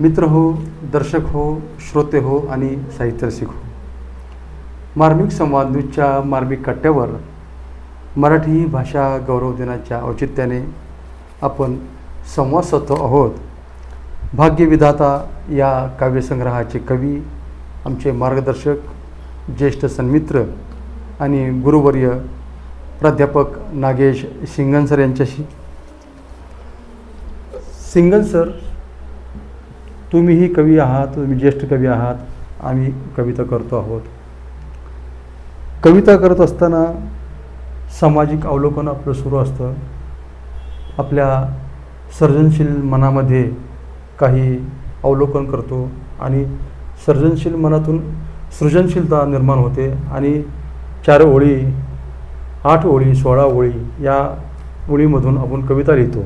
मित्र हो, दर्शक हो, श्रोते हो आणि साहित्य रसिक हो. मार्मिक संवाद न्यूजच्या मार्मिक कट्ट्यावर मराठी भाषा गौरव दिनाच्या औचित्याने आपण संवाद साधतो आहोत. भाग्यविधाता या काव्यसंग्रहाचे कवी, आमचे मार्गदर्शक, ज्येष्ठ सन्मित्र आणि गुरुवर्य प्राध्यापक नागेश सिंगन सर यांच्याशी. सिंगन सर, तुम्हीही कवी आहात, तुम्ही ज्येष्ठ कवी आहात. आम्ही कविता करतो आहोत. कविता करत असताना सामाजिक अवलोकन आपलं सुरू असतं. आपल्या सर्जनशील मनामध्ये काही अवलोकन करतो आणि सर्जनशील मनातून सृजनशीलता निर्माण होते आणि 4 ओळी, 8 ओळी, 16 ओळी या ओळीमधून आपण कविता लिहितो.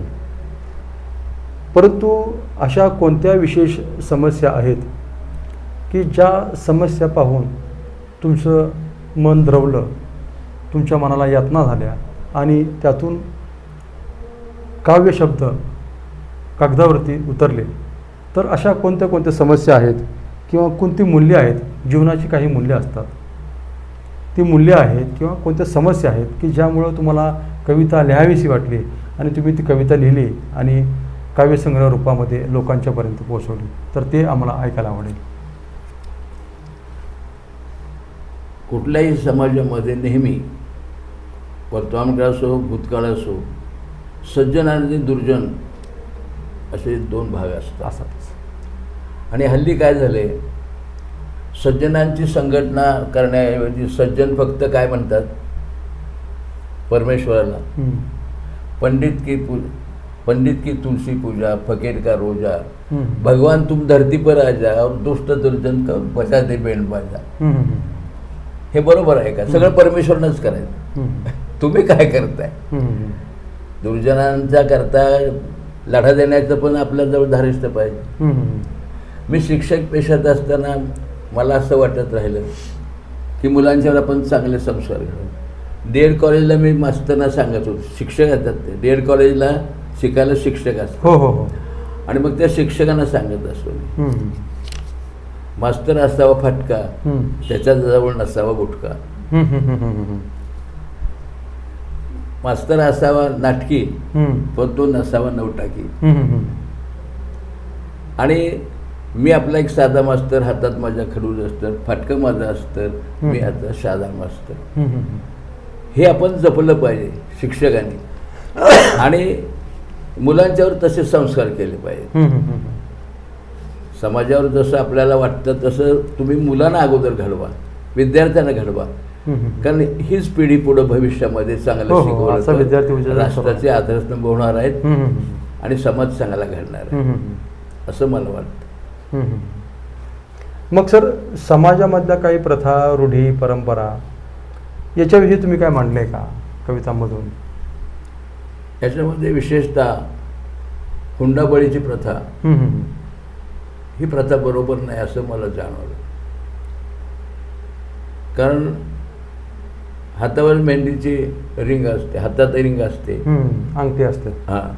परंतु अशा कोणत्या विशेष समस्या आहेत की ज्या समस्या पाहून तुमचं मन द्रवलं, तुमच्या मनाला यातना झाल्या आणि त्यातून काव्यशब्द कागदावरती उतरले? तर अशा कोणत्या कोणत्या समस्या आहेत किंवा कोणती मूल्ये आहेत? जीवनाची काही मूल्ये असतात, ती मूल्ये आहेत किंवा कोणत्या समस्या आहेत की ज्यामुळं तुम्हाला कविता लिहावीशी वाटली आणि तुम्ही ती कविता लिहिली आणि काव्यसंग्रह रूपामध्ये लोकांच्यापर्यंत पोहोचवली? तर ते आम्हाला ऐकायला आवडेल. कुठल्याही समाजामध्ये नेहमी वर्तमानकाळ असो, भूतकाळ असो, सज्जन आणि दुर्जन असे 2 भाग असतात. आणि हल्ली काय झाले, सज्जनांची संघटना करण्याऐवजी सज्जन फक्त काय म्हणतात, परमेश्वराला पंडित की तुलसी पूजा, फकीर का रोजा, भगवान तुम धरती पर आ जा और दुष्ट दुर्जन का बचा दे बेंड बाजा. हे बरोबर आहे का? सगळं परमेश्वरनंच करायचं. तुम्ही काय करताय? दुर्जनांचा करता लढा देण्याचं पण आपल्याजवळ धारिष्ट पाहिजे. मी शिक्षक पेशात असताना मला असं वाटत राहिलं की मुलांच्यावर आपण चांगले संस्कार घडवू. DED कॉलेजला मी मास्तरांना सांगत होतो, शिक्षक असतात ते, DED कॉलेजला शिकायला शिक्षक असतात. हो. आणि मग त्या शिक्षकांना सांगत असतो मी, मास्तर असावा फटका, त्याच्याजवळ नसावा गुटखा. मास्तर असावा नाटकी, पण तो नसावा नवटाकी. आणि मी आपला एक साधा मास्तर, हातात माझ्या खडूज असतं, फाटकं माझं असतं, मी आता साधा मास्तर. हे आपण जपलं पाहिजे शिक्षकांनी आणि मुलांच्यावर तसे संस्कार केले पाहिजे. समाजावर जसं आपल्याला वाटतं तसं तुम्ही मुलांना अगोदर घडवा, विद्यार्थ्यांना घडवा. कारण हीच पिढी पुढं भविष्यामध्ये चांगलं शिकवलं, राष्ट्राचे आदर्शस्तंभ होणार आहेत आणि समाज चांगला घडणार आहे, असं मला वाटतं. मग सर, समाजामधल्या काही प्रथा, रूढी, परंपरा याच्याविषयी तुम्ही काय मांडले का कवितांमधून? याच्यामध्ये विशेषतः हुंडाबळीची प्रथा, ही प्रथा बरोबर नाही असं मला जाणवलं. कारण हातावर मेहंदीची रिंग असते, हातात रिंग असते, अंगठी असते, हां,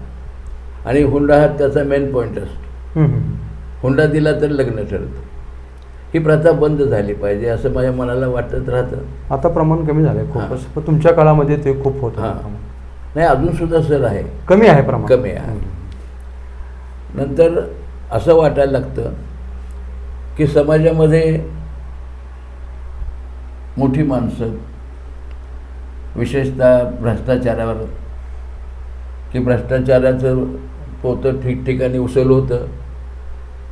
आणि हुंडा हा त्याचा मेन पॉईंट असतो. हुंडा दिला तर लग्न ठरतं. ही प्रथा बंद झाली पाहिजे असं माझ्या मनाला वाटत राहतं. आता प्रमाण कमी झालं खूपच, पण तुमच्या काळामध्ये ते खूप होतं. नाही, अजून सुद्धा सर आहे, कमी आहे प्रमाण, कमी आहे. नंतर असं वाटायला लागतं की समाजामध्ये मोठी माणसं, विशेषतः भ्रष्टाचारावर, की भ्रष्टाचाराचं पोतं ठिकठिकाणी उसळलं होतं,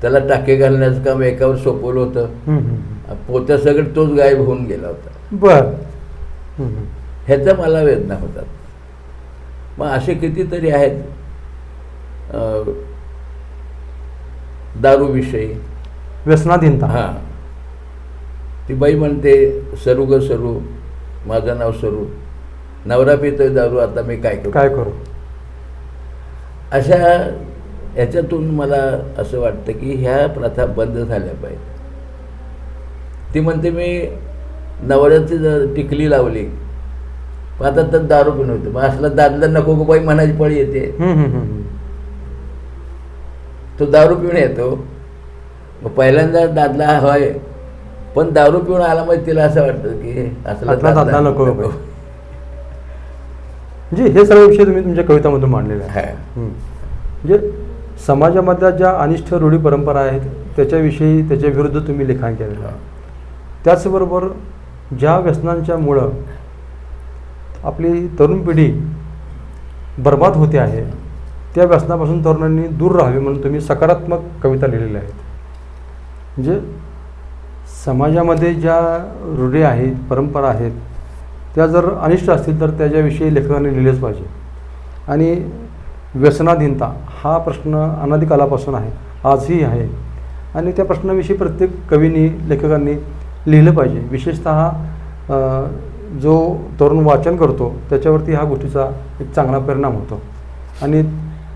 त्याला टाके घालण्याचं काम एकावर सोपवलं होतं, पोत्या सगळं तोच गायब होऊन गेला होता. बरं. ह्याचा मला वेदना होतात. मग असे कितीतरी आहेत. दारूविषयी व्यसनाधीनता. हां, ती बाई म्हणते, सरू ग सरू, माझं नाव सरू, नवरा पितोय दारू, आता मी काय करू? अशा ह्याच्यातून मला असं वाटतं की ह्या प्रथा बंद झाल्या पाहिजे. ती म्हणते, मी नवऱ्याची टिकली लावली, पण आता तर दारू पिऊन होतं, मग असला दादला नको गो बाई म्हणायची पळी येते. तो दारू पिऊन येतो मग पहिल्यांदा दादला होय, पण दारू पिऊन आला मग तिला असं वाटतं की असला आतला दादला नको बाबा. म्हणजे हे सर्व विषय तुम्ही तुमच्या कवितामधून मांडलेले आहे. म्हणजे समाजामधल्या ज्या अनिष्ट रूढी परंपरा आहेत त्याच्याविषयी, त्याच्या विरुद्ध तुम्ही लिखाण केलेलं आहे. त्याचबरोबर ज्या व्यसनांच्या मुळं आपली तरुण पिढी बर्बाद होते आहे, त्या व्यसनापासून तरुणांनी दूर राहावे म्हणून तुम्ही सकारात्मक कविता लिहिलेल्या आहेत. म्हणजे समाजामध्ये ज्या रूढी आहेत, परंपरा आहेत, त्या जर अनिष्ट असतील तर त्याच्याविषयी लेखकांनी लिहिलेच पाहिजे. आणि व्यसनाधीनता हा प्रश्न अनादी कालापासून आहे, आजही आहे, आणि त्या प्रश्नाविषयी प्रत्येक कवींनी, लेखकांनी लिहिलं पाहिजे. विशेषतः जो तरुण वाचन करतो त्याच्यावरती ह्या गोष्टीचा एक चांगला परिणाम होतो. आणि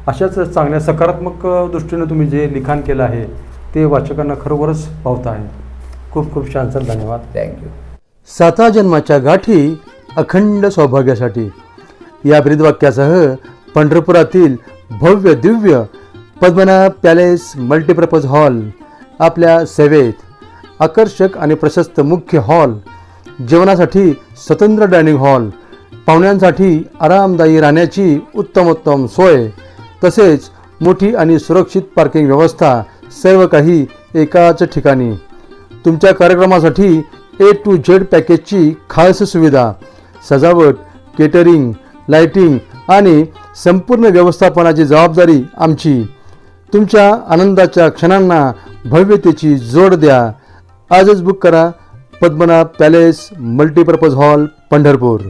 अशाच चांगल्या सकारात्मक दृष्टीने तुम्ही जे लिखाण केलं आहे ते वाचकांना खरोखरच पावत आहे. खूप खूप छान सर, धन्यवाद. थँक्यू. 7 जन्माच्या गाठी अखंड सौभाग्यासाठी या ब्रीदवाक्यासह पंढरपुरातील भव्य Divya Padmanabha palace multipurpose hall आपल्या सेवेत. आकर्षक आणि प्रशस्त मुख्य हॉल, जेवणासाठी स्वतंत्र डायनिंग हॉल, पाहुण्यांसाठी आरामदायी राहण्याची उत्तमोत्तम सोय, तसेच मोठी आणि सुरक्षित पार्किंग व्यवस्था, सर्व काही एकाच ठिकाणी. तुमच्या कार्यक्रमासाठी A to Z पॅकेजची खास सुविधा, सजावट, केटरिंग, लाइटिंग आणि संपूर्ण व्यवस्थापनाची जबाबदारी आमची. तुमच्या आनंदाच्या क्षणांना भव्यतेची जोड द्या. आजच बुक करा. Padmanabh palace multipurpose hall, Pandharpur.